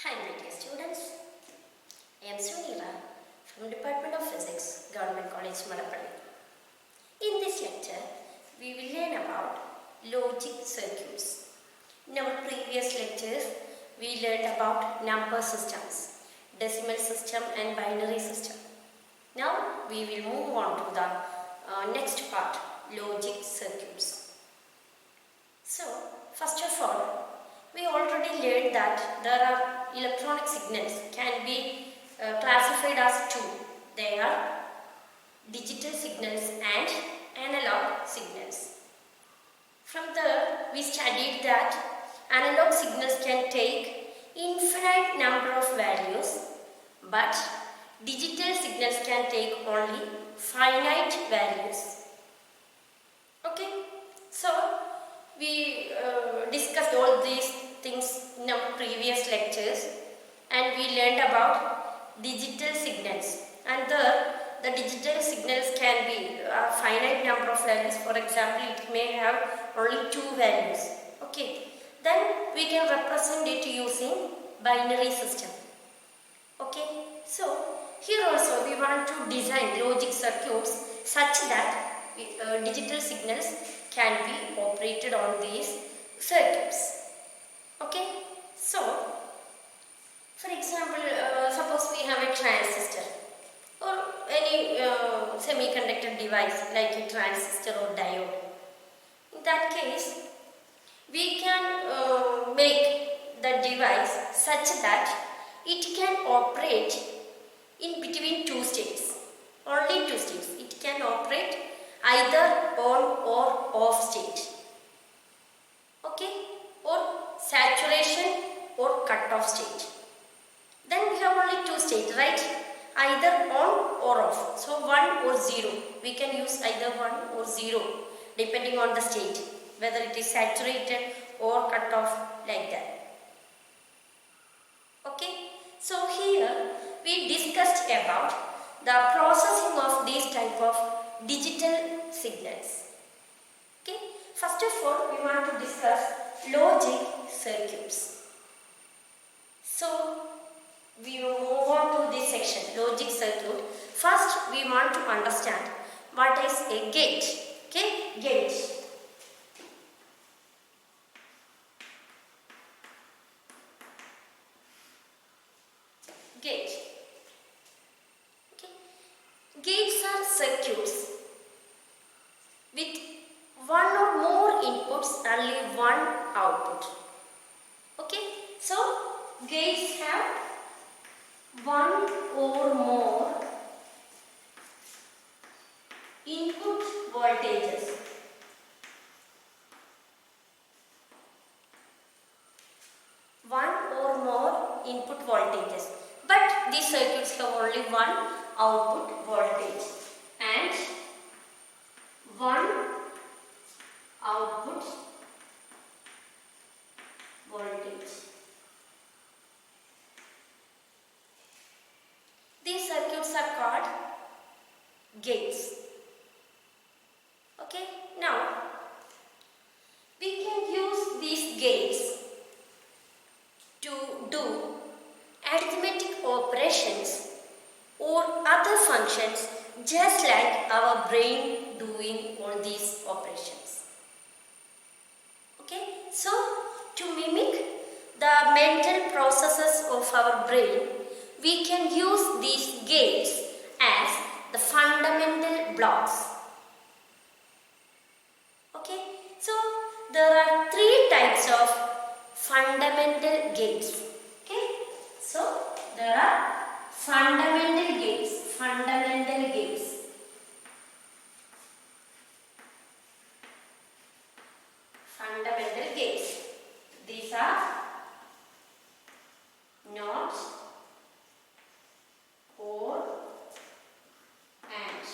Hi my dear students, I am Sunila from Department of Physics, Government College, Malappally. In this lecture, we will learn about logic circuits. In our previous lectures, we learned about number systems, decimal system and binary system. Now we will move on to the next part, logic circuits. So, first of all, we already learned that there are electronic signals can be classified as two. They are digital signals and analog signals. From there, we studied that analog signals can take infinite number of values, but digital signals can take only finite values. Okay, so we discussed all these things in our previous lectures and we learned about digital signals, and there the digital signals can be a finite number of values. For example, it may have only two values. Okay, then we can represent it using binary system. Okay, so here also we want to design logic circuits such that digital signals can be operated on these circuits. Okay, so for example, suppose we have a transistor or any semiconductor device like a transistor or diode. In that case, we can make the device such that it can operate in between two states, only two states. It can operate either on or off state, okay, or saturation or cut-off state. Then we have only two states, right? Either on or off. So 1 or 0. We can use either 1 or 0 depending on the state, whether it is saturated or cut off, like that. Okay, so here we discussed about the processing of these type of digital signals. Okay, first of all we want to discuss logic circuits. So we will move on to this section, logic circuit. First we want to understand what is a gate. Okay, gate. Gate. Okay. Gates are circuits with one or more inputs, only one output. Okay, so gates have one or more input voltages. One or more input voltages, but these circuits have only one output voltage and one output voltage. These circuits are called gates. Okay, now we can use these gates to do arithmetic operations or other functions just like our brain doing all these operations. Okay, so to mimic the mental processes of our brain, we can use these gates as the fundamental blocks. Okay, so there are three types of fundamental gates. Okay, so there are fundamental gates. Fundamental gates. Fundamental gates. These are NOT, OR, AND.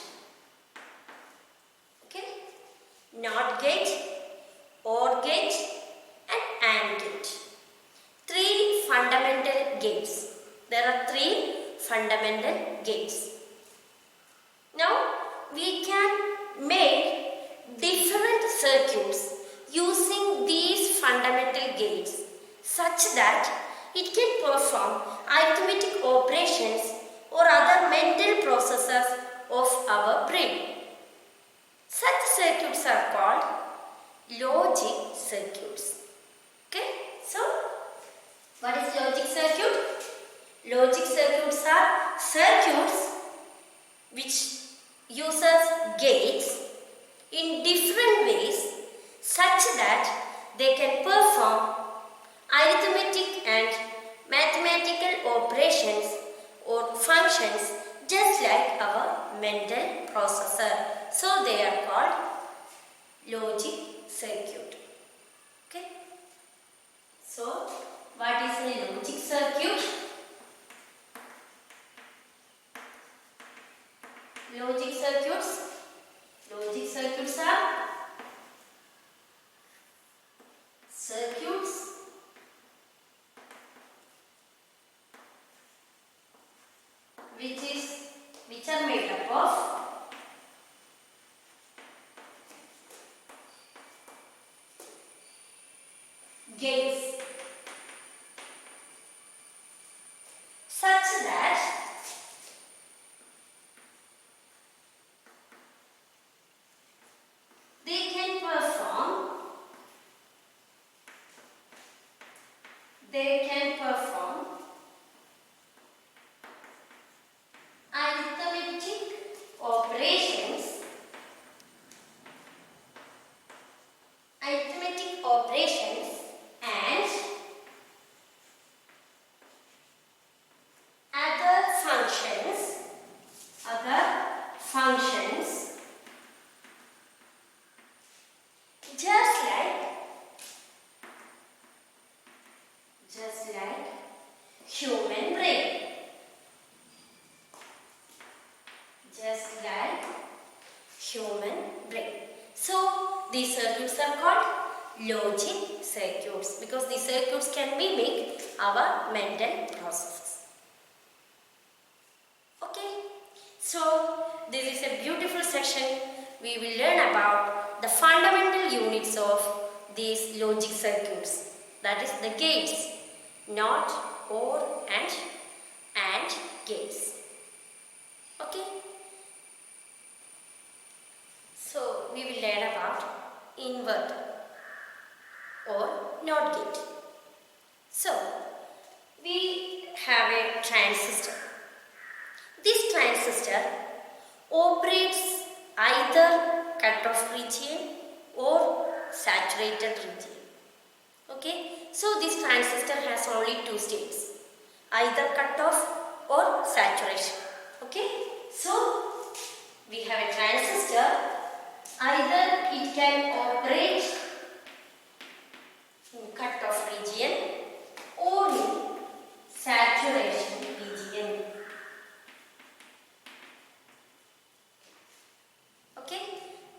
Okay, NOT gate, OR gate and AND gate. Three fundamental gates. There are three fundamental gates. Now we can make different circuits using these fundamental gates such that it can perform arithmetic operations or other mental processes of our brain. Such circuits are called logic circuits. Okay, so what is logic circuit? Logic circuits are circuits which uses gates in different ways such that they can perform arithmetic and mathematical operations or functions just like our mental processor. So they are called logic circuit. Okay. So what is a logic circuit? Logic circuits are circuits which are made up of gates such that they can perform arithmetic operations and other functions just like human brain. So these circuits are called logic circuits because these circuits can mimic our mental processes. Okay, so this is a beautiful section. We will learn about the fundamental units of these logic circuits, that is the gates, not, or, and gates. Okay, so we will learn about inverter or NOT gate. So we have a transistor. This transistor operates either cut-off region or saturated region. Okay, so this transistor has only two states, either cut-off or saturation. Okay, so we have a transistor, either it can operate in cut-off region or in saturation region. Okay,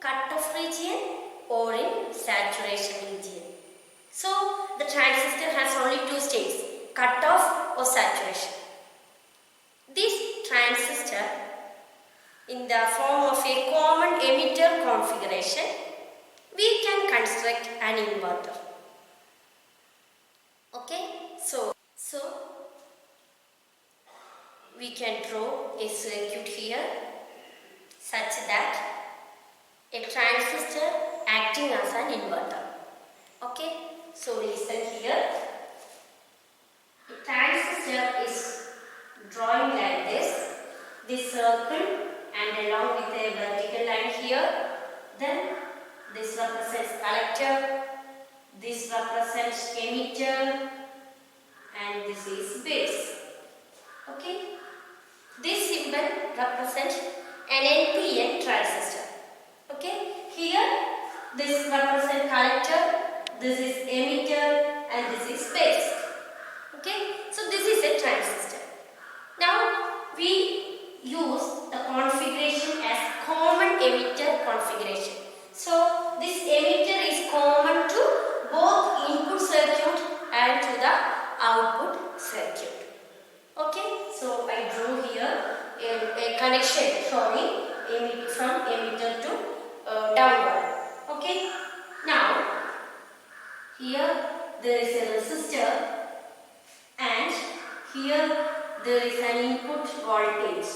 cut-off region or in saturation region. So the transistor has only two states, cut-off or saturation. This transistor, in the form of a common emitter configuration, we can construct an inverter. Okay, so we can draw a circuit here such that a transistor acting as an inverter. Okay, so listen here. The transistor is drawing like this circle, and along with a vertical line here. Then this represents collector, this represents emitter, and this is base. Okay, this symbol represents an NPN transistor. Okay, here this represents collector, this is emitter, and this is base. Okay, so this is a transistor. Now we use the configuration as common emitter configuration. So this emitter is common to both input circuit and to the output circuit. Okay, so I drew here a connection showing from emitter to downward. Okay, now here there is a resistor Here there is an input voltage.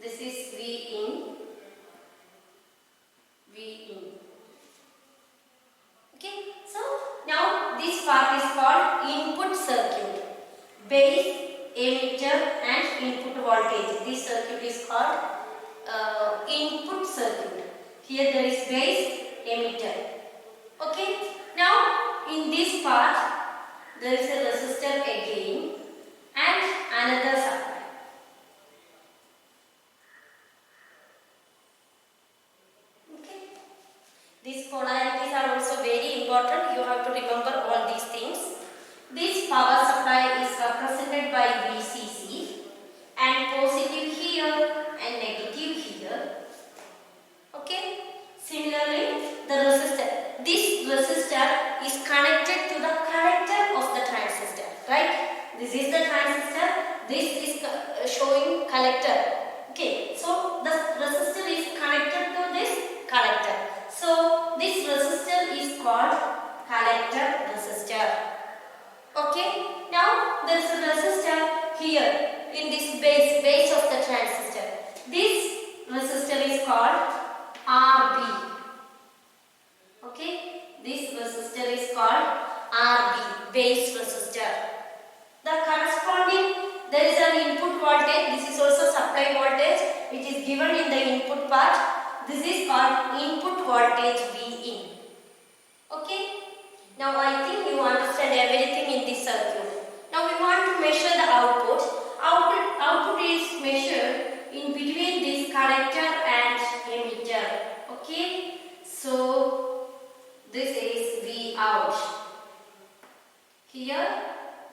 This is V in. Okay, so now this part is called input circuit. Base, emitter and input voltage. This circuit is called input circuit. Here there is base, emitter. Okay, now in this part there is a resistor again and another supply. Okay, these polarities are also very important. You have to remember all these things. This power supply is represented by VCC and positive here and negative here. Okay, similarly the resistor. This resistor is connected to the collector of the transistor, right? This is the transistor, this is showing collector. Okay, so the resistor is connected to this collector. So this resistor is called collector resistor. Okay, now there is a resistor here in this base of the transistor. This resistor is called RB. Okay, this resistor is called RB, base resistor. The corresponding, there is an input voltage. This is also supply voltage which is given in the input part. This is called input voltage Vin. Okay, now I think you understand everything in this circuit. Now we want to measure the output. Output is measured in between this collector and emitter. Okay, so this is V out. Here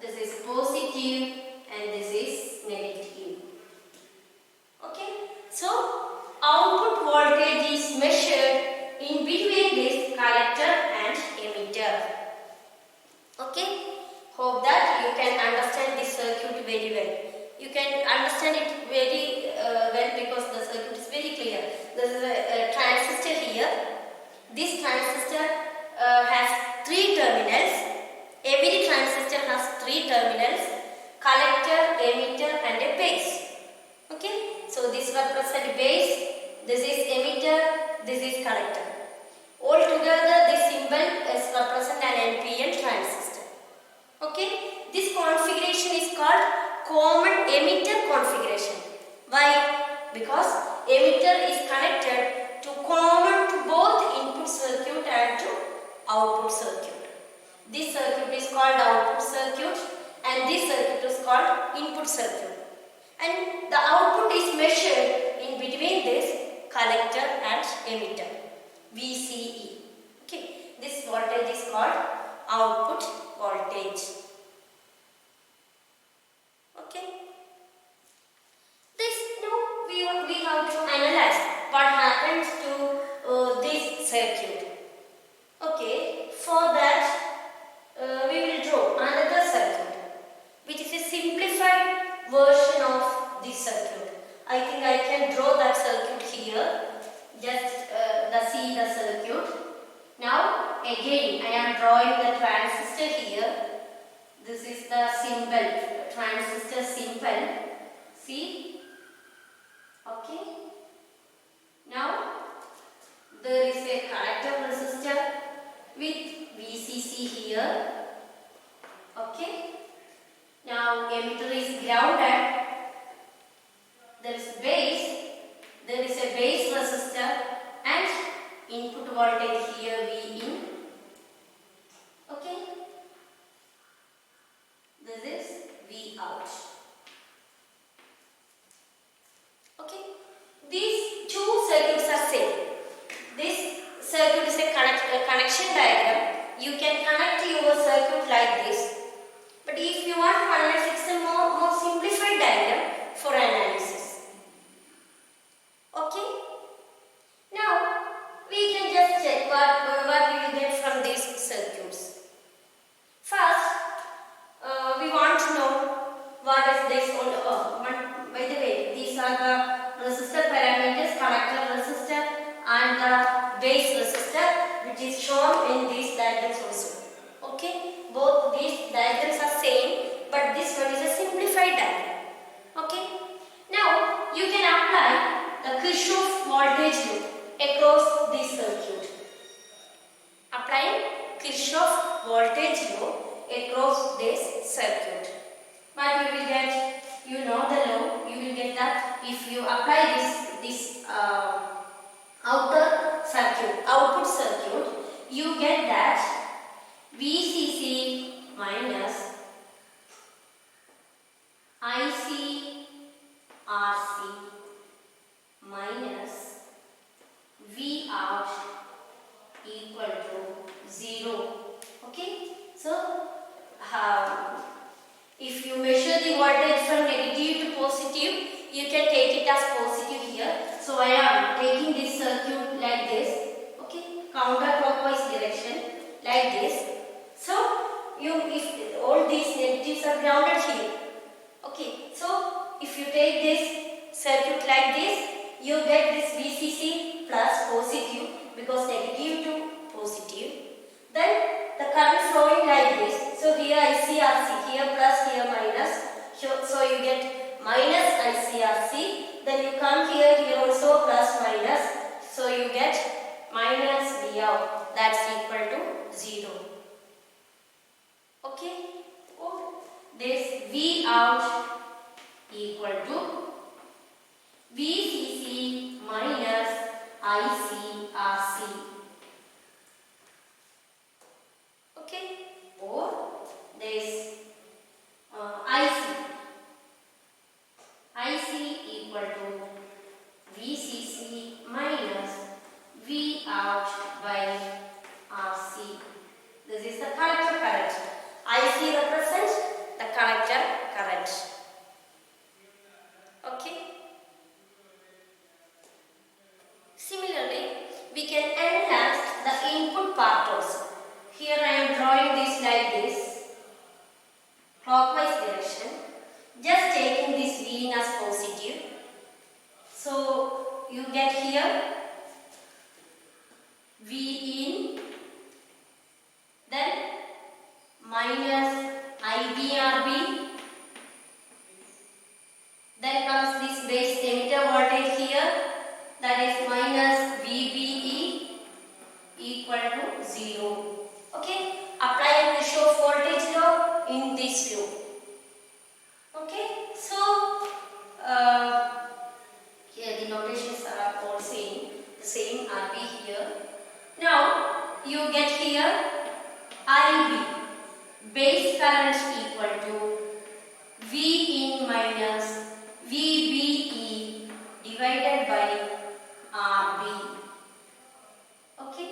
this is positive and this is negative. Okay, so output voltage is measured in between this collector and emitter. Okay, hope that you can understand this circuit very well. You can understand it very well because the circuit is very clear. There is a transistor here. This transistor has 3 terminals. Every transistor has 3 terminals: collector, emitter and a base. Okay, so this represents base, this is emitter, this is collector. All together this symbol is represent an NPN transistor. Okay, this configuration is called common emitter configuration. Why? Because emitter is connected to common to both input circuit and to output circuit. This circuit is called output circuit and this circuit is called input circuit. And the output is measured in between this collector and emitter, VCE. Okay, this voltage is called output voltage. Okay, this now we have to analyze what happens to this circuit. Okay, for that we will draw another circuit which is a simplified version of this circuit. I think I can draw that circuit here. Just see the circuit. Now again I am drawing the transistor here. This is the symbol, transistor symbol. See? Okay. Now there is a collector resistor with VCC here. Okay. Now emitter is grounded. There is base. There is a base resistor and input voltage here Vin. Okay. This is V out. Okay. These two circuits are same. This circuit is a connection diagram. You can connect your circuit like this. But if you want to analyze, it's a more simplified diagram for analysis. Okay. Now we can just check what we will get from these circuits. First, we want to know what is this on the by the way, these are the resistor parameters, collector resistor and the base resistor, which is shown in these diagrams also. Kirchhoff voltage law across this circuit. But you will get, you know the law, you will get that if you apply this output circuit, you get that VCC minus IC RC minus V out equal to 0. Okay, so if you measure the voltage from negative to positive, you can take it as positive here. So I am taking this circuit like this, okay, counterclockwise direction like this. So if all these negatives are grounded here, okay, so if you take this circuit like this, you get this VCC plus positive because negative to positive. Then the current flowing like this. So here ICRC, here plus, here minus. So you get minus ICRC. Then you come here, here also plus minus. So you get minus V out. That's equal to 0. Okay. Oh, this V out equal to VCC minus ICRC. Okay, or this IC equal to VCC minus V out by RC. This is the collector current. IC represents the collector current. Okay. Similarly, we can enhance the input part also. Here I am drawing this like this, clockwise direction, just taking this V in as positive. So you get here V in, then minus IBRB, then comes this base emitter voltage here, that is minus VBE equal to 0. Okay, apply Kirchhoff voltage law in this loop. Okay, so here the notations are all same, the same RB here. Now you get here IB, base current equal to V in minus VBE divided by RB. Okay.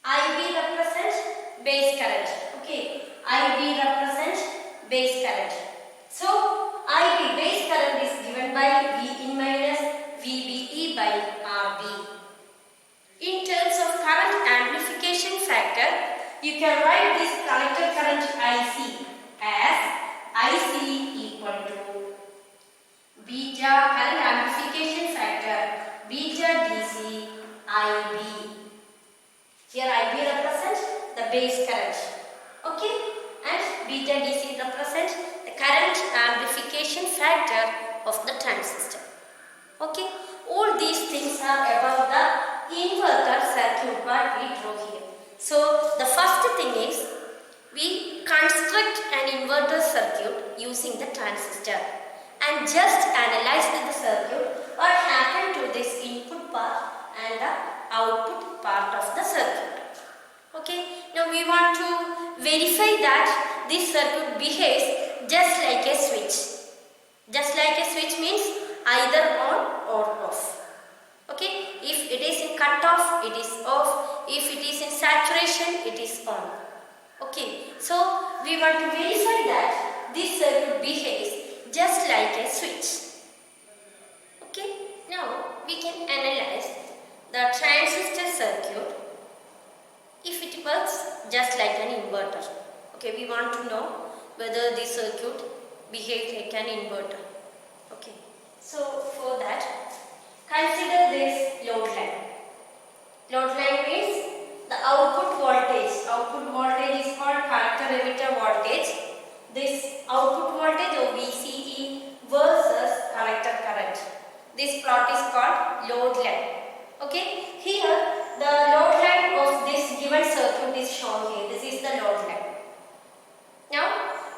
IB represents base current. Okay. IB represents base current. So IB base current is given by V in minus VBE by RB. In terms of current amplification factor, you can write this collector current IC as IC equal to beta current amplification factor beta DC IB. Here IB represents the base current. Okay, and beta DC represents the current amplification factor of the transistor. Okay, all these things are about the inverter circuit what we draw here. So the first thing is we construct an inverter circuit using the transistor and just analyze the circuit what happened to this input part and the output part of the circuit. Okay, now we want to verify that this circuit behaves just like a switch. Just like a switch means either on or off. Okay, if it is in cut off, it is off. If it is in saturation, it is on. Okay, so we want to verify that this circuit behaves just like a switch. Okay, now we can analyze the transistor circuit if it works just like an inverter. Okay, we want to know whether the circuit behaves like an inverter. Okay, so for that, consider this load line. Load line means the output voltage. Output voltage is called collector emitter voltage. This output voltage or VCE versus collector current. This plot is called load line. Okay, here the load is shown here. This is the load line. Now,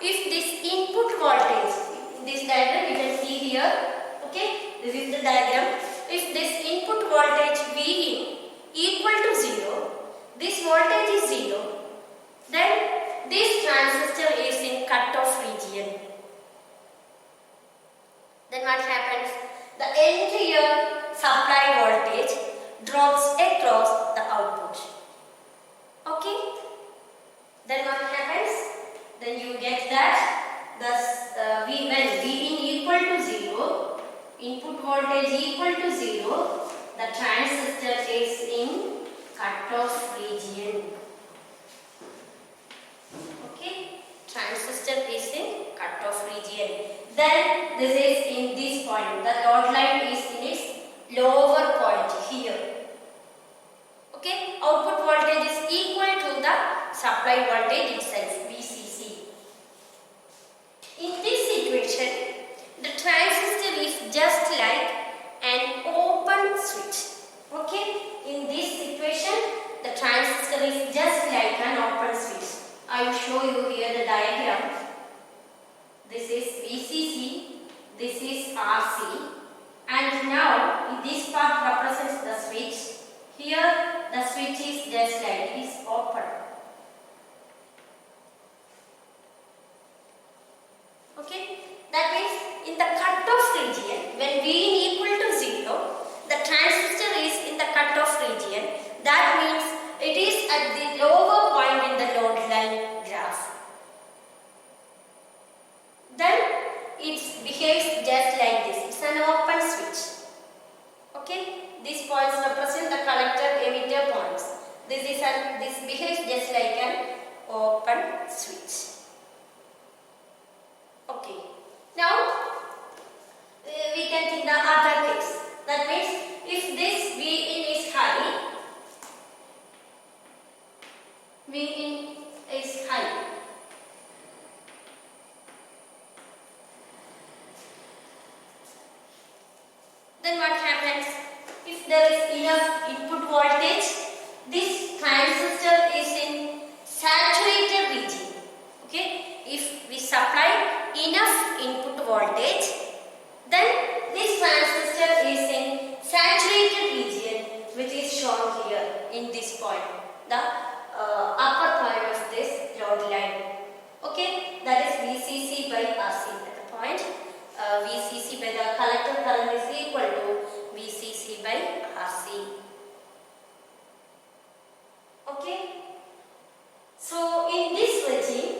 if this input voltage, in this diagram you can see here, okay, this is the diagram. If this input voltage Vin equal to 0, this voltage is 0, then this transistor is in cut-off region. Then what happens? The entire supply voltage drops across the output. Okay? Then what happens? Then you get that when Vin equal to 0, input voltage equal to 0, the transistor is in cut-off region. Okay? Transistor is in cut-off region. Then this is in this point. The load line is in its lower point here. Okay? Output voltage is equal to the supply voltage itself, VCC. In this situation, the transistor is just like an open switch. Okay? In this situation, the transistor is just like an open switch. I will show you here the diagram. This is VCC, this is RC, and now this part represents the switch. Here the switch is just like it is open. Okay, that means in the cut-off region, when Vin equal to 0, the transistor is in the cut-off region. That means it is at the lower point in the load line graph. Then it behaves just like this. It's an open switch. Okay, these points represent the collector emitter points. This behaves just like an open switch. Okay. Now we can think the other case. That means if this Vin is high, Vin is high. Then what happens? If there is enough input voltage, this transistor is in saturated region. Okay? If we supply enough input voltage, then this transistor is in saturated region, which is shown here in this point, the upper point of this load line. Okay? That is VCC by RC at the point. VCC by the collector current is equal to VCC by RC. Okay. So in this regime,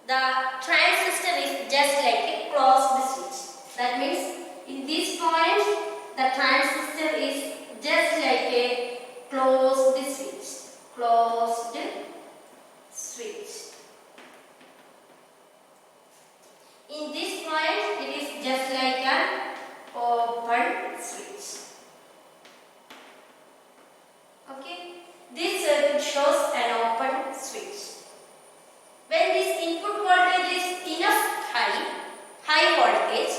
the transistor is just like a closed switch. That means in this point, the transistor is just like a closed switch. Closed switch. In this point, it is just like an open switch. Okay, this circuit shows an open switch. When this input voltage is enough high voltage,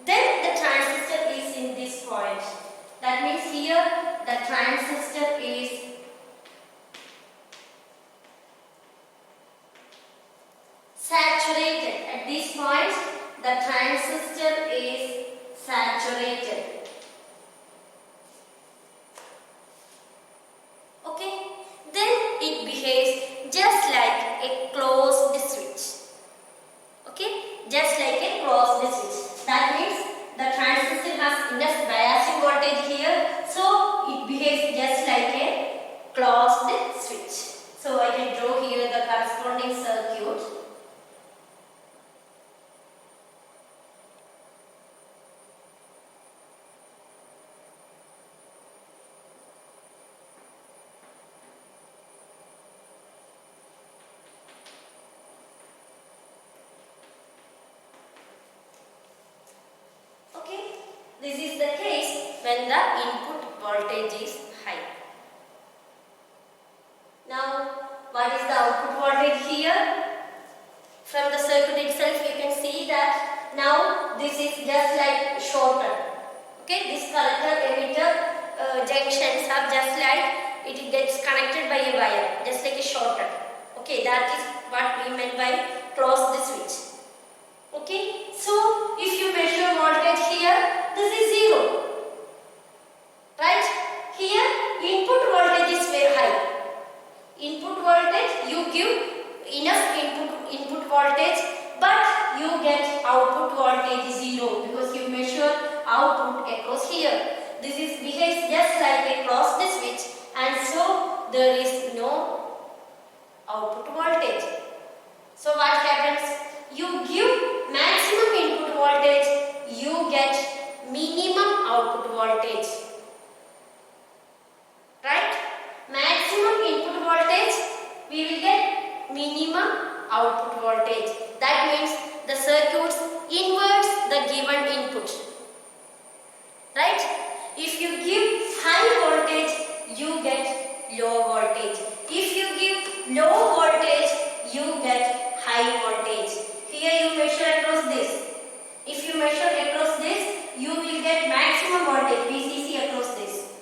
then the transistor is in this point. That means here the transistor is saturated. At this point, the transistor is saturated. Okay, then it behaves just like a closed switch. Okay, just like a closed switch. That means the transistor has enough biasing voltage here, so it behaves just like a closed switch. So I can draw here the corresponding circuit. This is the case when the input voltage is high. Now, what is the output voltage here? From the circuit itself, you can see that now this is just like shorted. Okay, this collector emitter junctions are just like it gets connected by a Okay, that is what we meant by close the switch. Okay, so if you measure voltage here, this is 0. Right? Here input voltage is very high. Input voltage, you give enough input voltage, but you get output voltage 0 because you measure output across here. This is behaves just like a closed switch, and so there is no output voltage. So what happens? You give maximum input voltage, you get minimum output voltage. Right? Maximum input voltage, we will get minimum output voltage. That means the circuit inverts the given input. Right? If you give high voltage, you get low voltage. If you give low voltage, you get high voltage. Here you measure across this. If you measure across this, you will get maximum voltage VCC across this.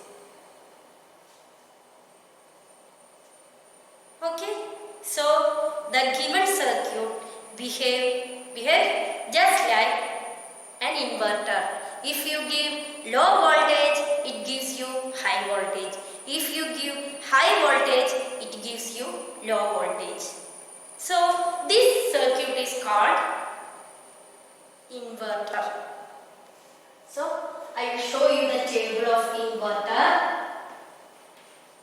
Okay, so the given circuit behave just like an inverter. If you give low voltage, it gives you high voltage. If you give high voltage, it gives you low voltage. So this circuit is called inverter. So I will show you the table of inverter.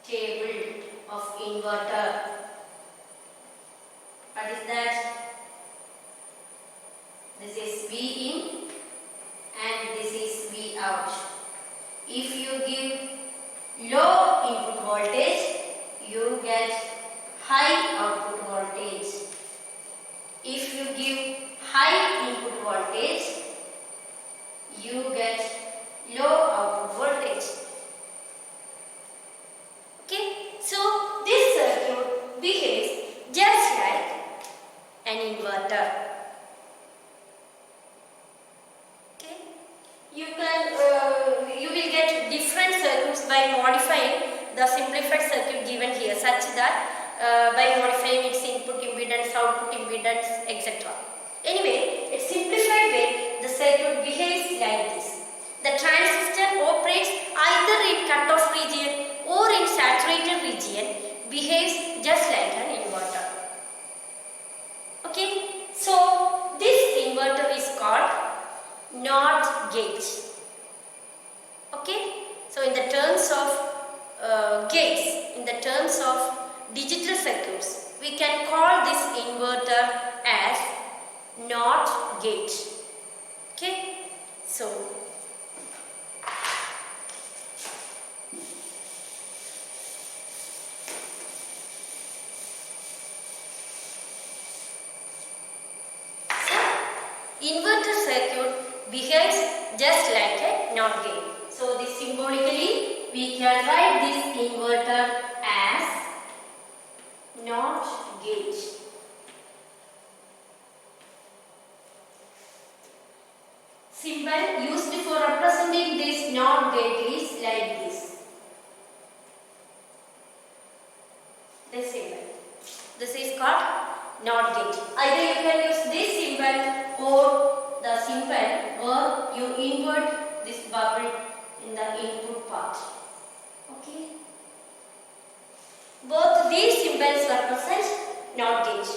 Table of inverter. What is that? This is V in and this is V out. If you give low input voltage, you get high output voltage. If you give high input voltage, you get low output voltage. Okay, so this circuit behaves just like an inverter. Okay, you will get different circuits by modifying the simplified circuit given here, such that by modifying its input impedance, output impedance, etc. Anyway, in simplified way, the circuit behaves like this. The transistor operates either in cutoff region or in saturated region, behaves just like an inverter. Okay, so this inverter is called NOT gate. Okay, so in the terms of gates, in the terms of digital circuits, we can call this inverter as NOT gate. Okay, so inverter circuit behaves just like a NOT gate. So this symbolically we can write this inverter as NOT gate. Symbol used for representing this NOT gate is like this. This symbol. This is called NOT gate. Either you can use this symbol or the symbol, or you invert this bubble in the input part. Okay. Both these symbols represent NOT gate.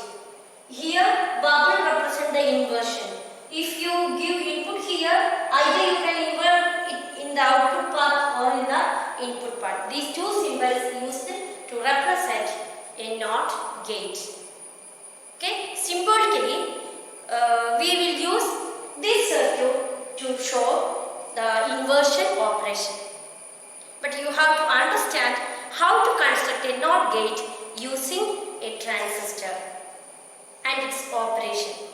Here bubble represents the inversion. If you give input here, either you can invert it in the output part or in the input part. These two symbols used to represent a NOT gate. Okay, symbolically we will use this circuit to show the inversion operation. But you have to understand how to construct a NOT gate using a transistor and its operation.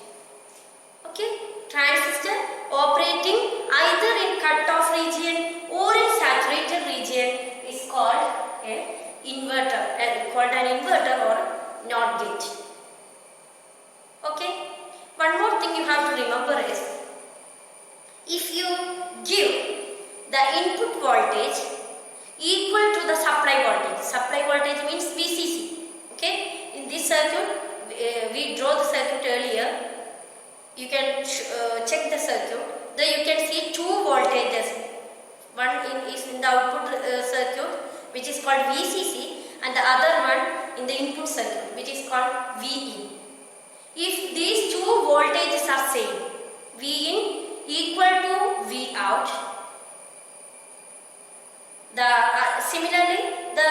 Okay, transistor operating either in cut-off region or in saturated region is called an inverter, or NOT gate. Okay, one more thing you have to remember is, if you give the input voltage equal to the supply voltage means VCC. Okay, in this this circuit, we draw the circuit earlier. You can check the circuit. There you can see two voltages. One is in the output circuit, which is called VCC, and the other one in the input circuit, which is called VIN. If these two voltages are same, VIN equal to Vout. Similarly, the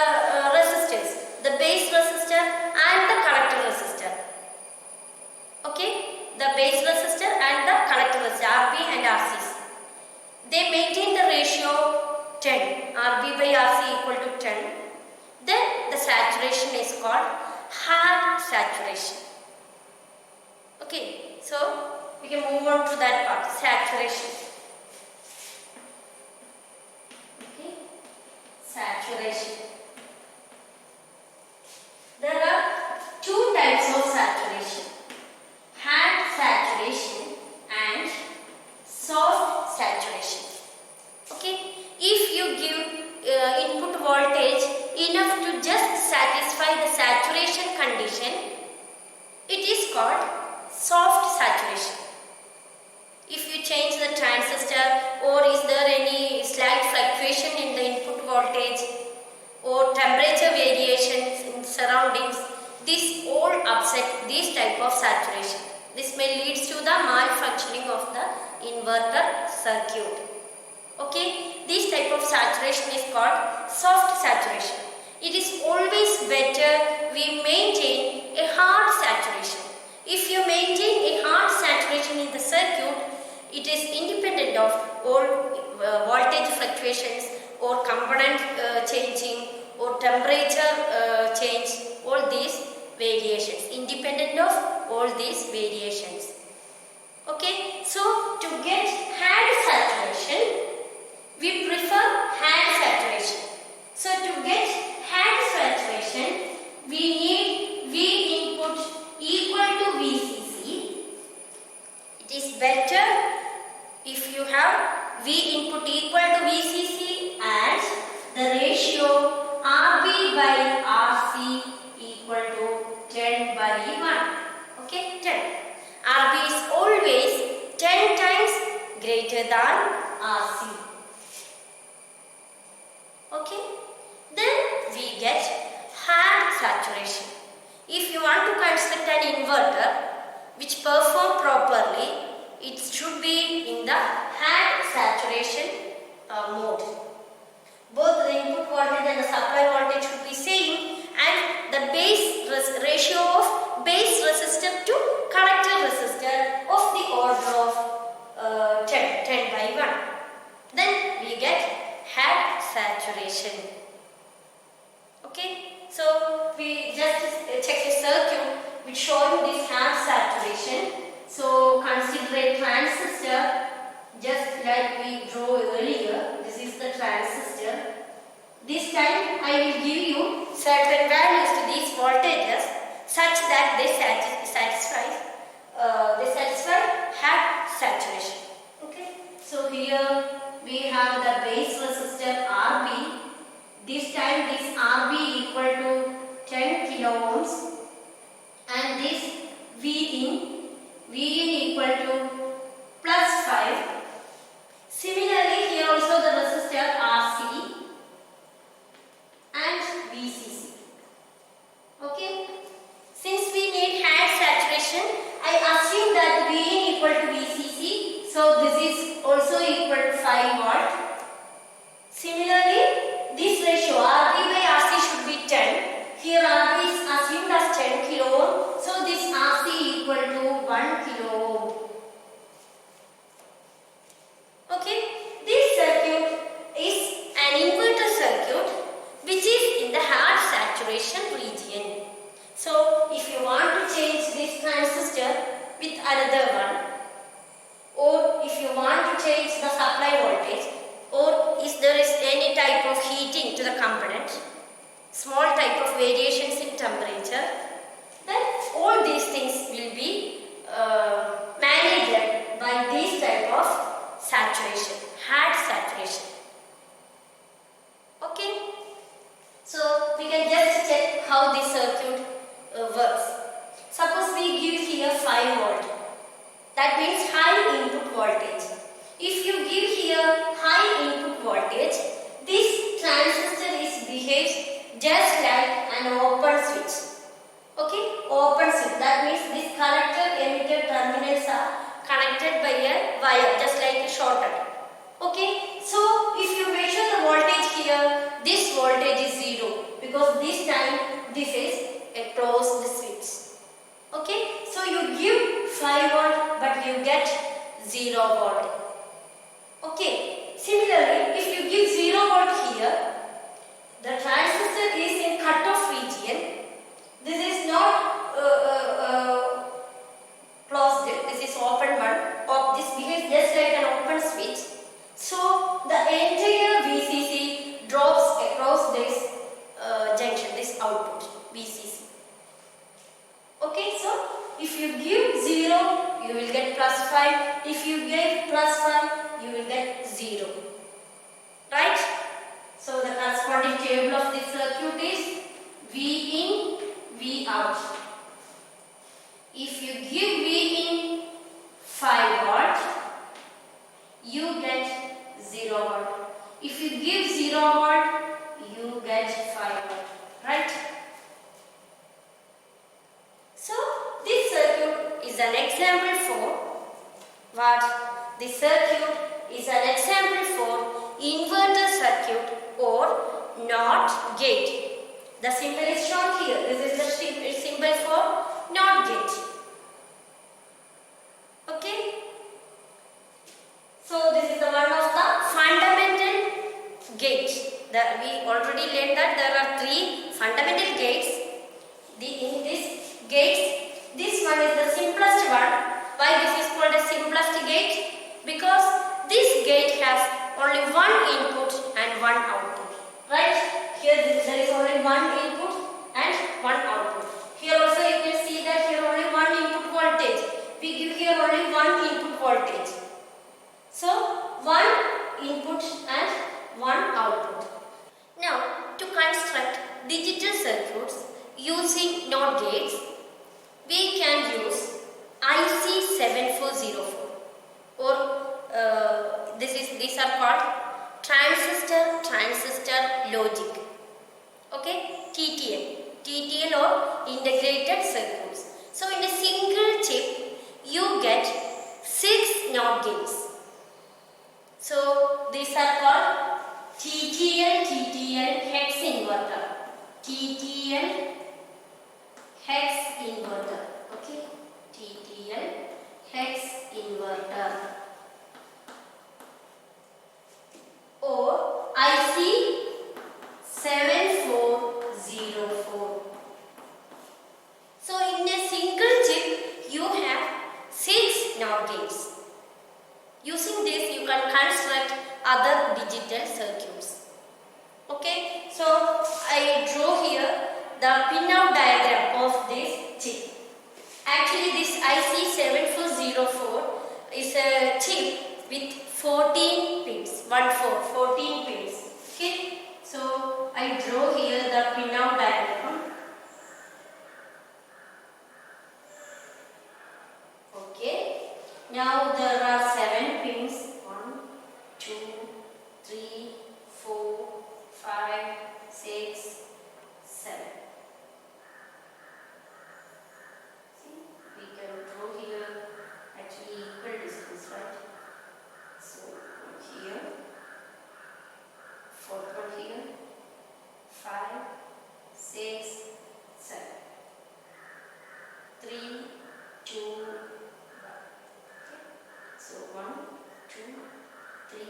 resistors, the base resistor and the collector resistor. Okay, the base resistor and the collector resistor, RB and RCs. They maintain the ratio 10, RB by RC equal to 10. Then the saturation is called hard saturation. Okay, so we can move on to that part, saturation. Okay, saturation. There are two types of saturation, hard saturation and soft saturation. Okay, if you give input voltage enough to just satisfy the saturation condition, it is called soft saturation. If you change the transistor, or is there any slight fluctuation in the input voltage or temperature variations in surroundings, this all upset this type of saturation. This may lead to the malfunctioning of the inverter circuit. Okay, this type of saturation is called soft saturation. It is always better we maintain a hard saturation. If you maintain a hard saturation in the circuit, it is independent of all voltage fluctuations or component changing or temperature change, all these variations, independent of all these variations. Okay, so to get hard saturation, we prefer hard saturation. So to get hard saturation, we need V input equal to VCC. It is better if you have V input equal to VCC and the ratio RB by RC equal to 10 by 1. Okay, 10. RB is always 10 times greater than RC. Okay, then we get hard saturation. If you want to construct an inverter which perform properly, it should be in the hard saturation mode. Both the input voltage and the supply voltage should be same, and the base ratio of base resistor to collector resistor of the order of 10 by 1. Then we get hard saturation. Okay, so we just check a circuit which show you this hard saturation. So consider a transistor just like we drew earlier. This is the transistor. This time I will give you certain values to these voltages such that they satisfy hard saturation. Okay, so here we have the base resistor RB. This time this RB equal to 10 kilo ohms, and this VIN equal to plus 5. Similarly, here also the resistor RC and VCC. Okay, since we need hard saturation, I assume that VIN equal to VCC, so this is also equal to 5 volt. Similarly, this ratio RB by RC should be 10. Here RB is assumed as 10 kilo ohm, so this RC equal to 1 kilo ohm. Okay, this circuit is an inverter circuit which is in the hard saturation region. So if you want to change this transistor with another one, or if you want to change the supply voltage, or if there is any type of heating to the component, small type of variations in temperature, then all these things will be managed by this type of saturation, hard saturation. Okay, so we can just check how this circuit works. Suppose we give here 5 volt. That means high input voltage. If you give here high input voltage, this transistor behaves just like an open switch. Okay, open switch. That means this collector emitter terminals are connected by a wire, just like a shorted. Okay, so if you measure the voltage here, this voltage is 0 because this time this is a closed switch. Okay, so you give 5 volt but you get 0 volt. Okay, similarly, if you give 0 volt here, the transistor is in cutoff region. This is not closed, this is open one. This behaves just like an open switch. So the entire VCC drops across this junction, this output VCC. Okay, so if you give 0, you will get plus 5. If you give plus 5, you will get 0. Right? So the corresponding table of this circuit is V in, V out. If you give V in 5 volt, you get 0 volt. If you give 0 volt, you get 5 volt. Right? So this circuit is an example for what? This circuit is an example for inverter circuit or NOT gate. The symbol is shown here. This is the symbol for NOT gate. Okay. So this is the one of the fundamental gates. We already learned that there are 3 fundamental gates. In this gates, this one is the simplest one. Why this is called a simplest gate? Because this gate has only one input and one output. Right? Here there is only one input and one output. Here also you can see that here only one input voltage. We give here only one input voltage. So one input and one output. Now to construct digital circuits using NOT gates, we can use IC 7404 or these are called transistor logic. Okay, TTL or integrated circuits. So in a single chip you get 6 NOT gates. So these are called TTL hex inverter. TTL hex inverter. Okay, TTL hex inverter or IC 7404. So in a single chip you have 6 NOT gates. Using this you can construct other digital circuits. Okay, so I draw here the pinout diagram of this chip. Actually this IC 7404 is a chip with 14 pins, 14 pins. Okay, so I draw here the pinout diagram. Okay, now there are 7 pins. 1, 2, 3, 4, 5, 6, 7. See, we can draw here actually equal distance, right? So here, 4th one here, 5, 6, 7. 3, 2, 1. So 1, 2, 3,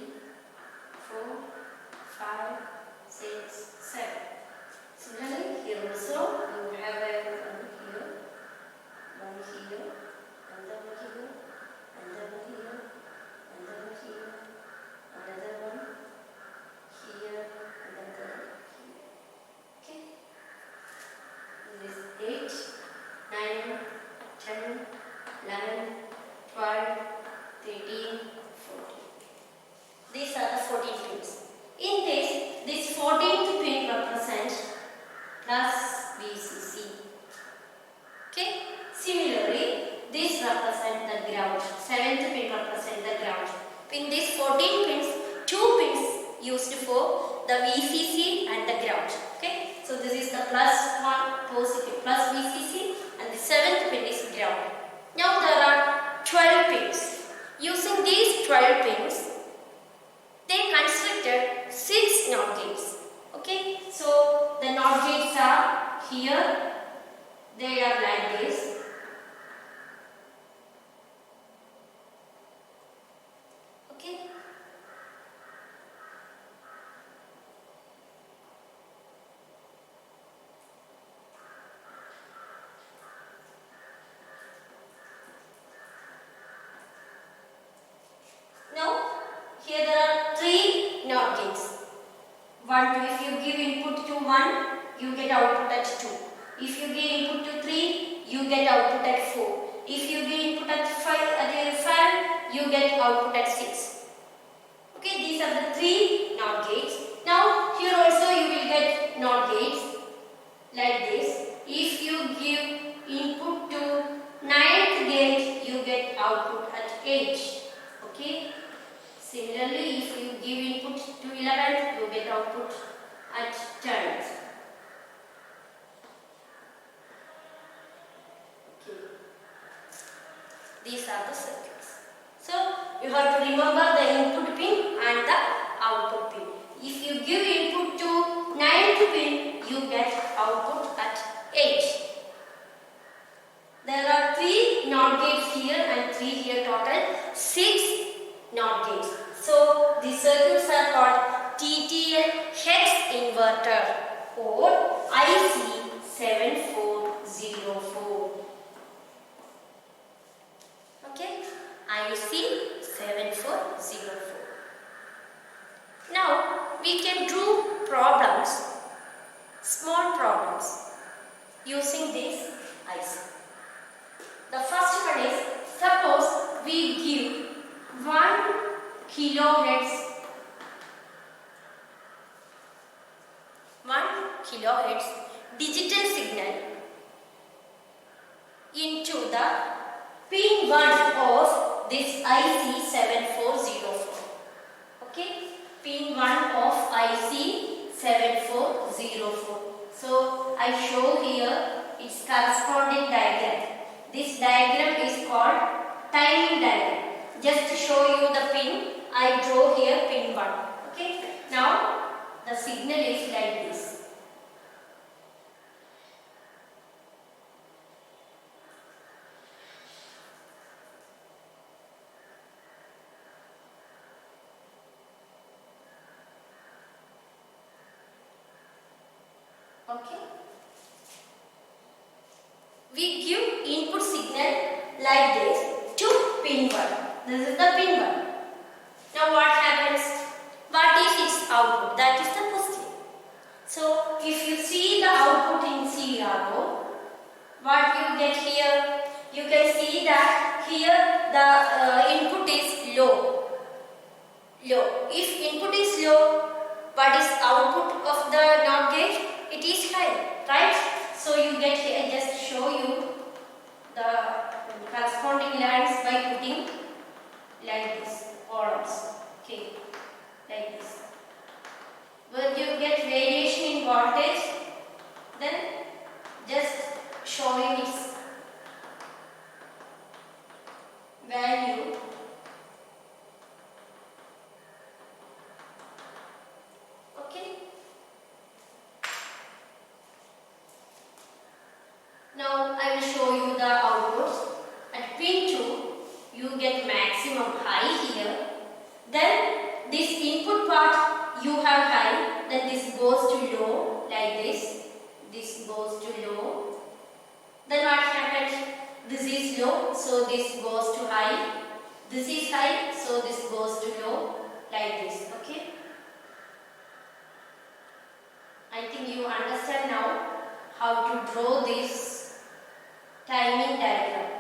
4, 5, 6, 7. Similarly, here also you have a one here, another one here, another one here, another one here, another one here, another here. Okay. This is 8, 9, 10, 11, 12, 13, 14. These are the 14 pins. In this 14th pin represents plus VCC. Okay. Similarly, this represents the ground. Seventh pin represents the ground. In these 14 pins, 2 pins used for the VCC and the ground. Okay. So this is the plus one positive plus VCC, and the 7th pin is ground. Now there are 12 pins. Using these 12 pins, they constructed 6 NOT gates. Okay. So the NOT gates are here. They are like this. Okay. Now, here there are 3 NOT gates. 1, 2. If you give input to 1, you get output at 2. If you give input to 3, you get output at 4. If you give input at 5, you get output at 6. Okay, these are the 3 NOT gates. Now, here also you will get NOT gates like this. If you give input to 9th gate, you get output at 8. Okay. Similarly, if you give input to 11th, you get output at 10th. Okay. These are the circuits. So, you have to remember the input pin and the output pin. If you give input to 9th pin, you get output at 8. There are 3 NOT gates here and 3 here, total 6 NOT gates. So, these circuits are called TTL hex inverter or IC 7404. Okay, IC 7404. Now, we can do problems, small problems using this IC. The first one is, suppose we give 1 kilohertz 1 kilohertz digital signal into the pin 1 of this IC 7404. Okay, pin 1 of IC 7404. So I show here its corresponding diagram. This diagram is called timing diagram. Just to show you the pin, I draw here pin 1. Okay. Now the signal is like this. Okay. We give input signal like this to pin 1. This is the pin 1. Now what happens? What is its output? That is the question. So if you see the output in CRO, what you get here? You can see that here the input is low. If input is low, what is output of the NOT gate? It is high, right? So you get here, just show you the corresponding lines by putting like this, columns. Okay, like this. When you get variation in voltage, then just showing its value. Okay. Now I will show you the outputs. At pin 2, you get maximum high here. Then this input part you have high. Then this goes to low like this. This goes to low. Then what happens? This is low, so this goes to high. This is high, so this goes to low like this. Okay. I think you understand now how to draw this timing diagram.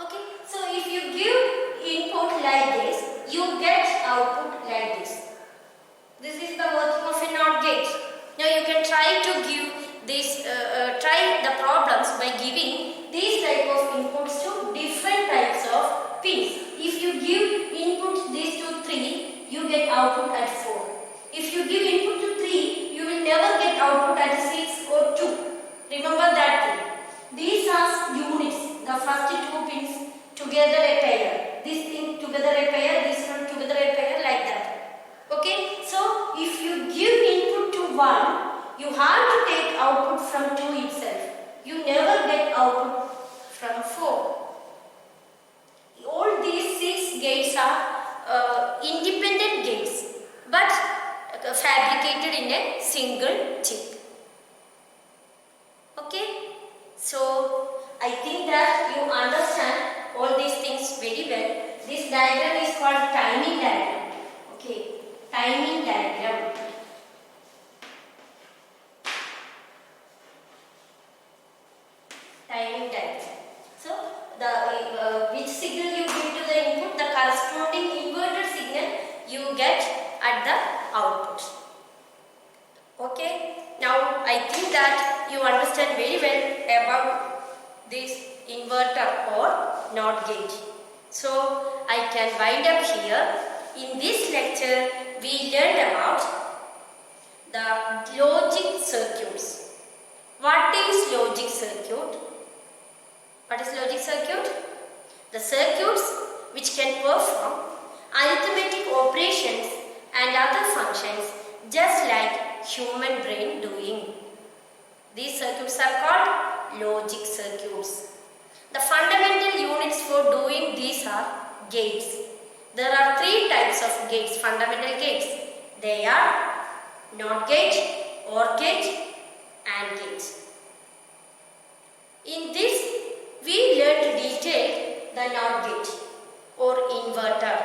Okay, so if you give input like this, you get output like this. output at 4. If you give input to 3, you will never get output at 6 or 2. Remember that thing. These are units. The first two pins together a pair. This thing together a pair, this one together a pair, like that. Okay? So, if you give input to 1, you have to take output from 2 itself. You never get output from 4. All these 6 gates are independent gates, but fabricated in a single chip. Okay? So, I think that you understand all these things very well. This diagram is called timing diagram. Okay? Timing diagram. Timing diagram. So, the which signal you give to the input, the corresponding inverted signal you get at the output. Okay? Now, I think that you understand very well about this inverter or NOT gate. So, I can wind up here. In this lecture, we learned about the logic circuits. What is logic circuit? What is logic circuit? The circuits which can perform arithmetic operations and other functions just like human brain doing. These circuits are called logic circuits. The fundamental units for doing these are gates. There are 3 types of gates, fundamental gates. They are NOT gate, OR gate and gates. In this, we learned to detail the NOT gate or inverter.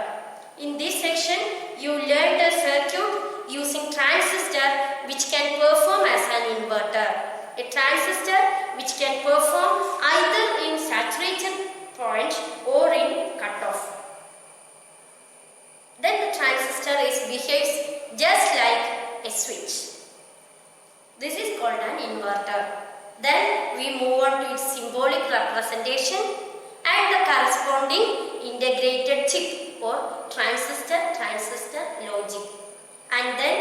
In this section, you learned a circuit using transistor which can perform as an inverter. A transistor which can perform either in saturation point or in cutoff. Then the transistor behaves just like a switch. This is called an inverter. Then we move on to its symbolic representation and the corresponding integrated chip or transistor logic. And then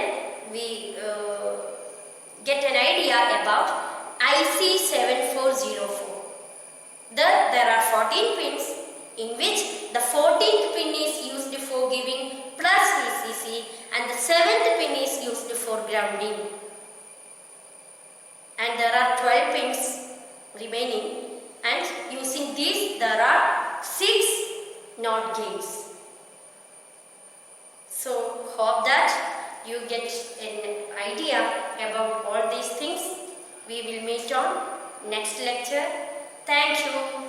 we get an idea about IC 7404. There are 14 pins in which the 14th pin is used for giving plus VCC and the 7th pin is used for grounding. And there are 12 pins remaining, and using these there are 6 NOT gates. So hope that you get an idea about all these things. We will meet on next lecture. Thank you.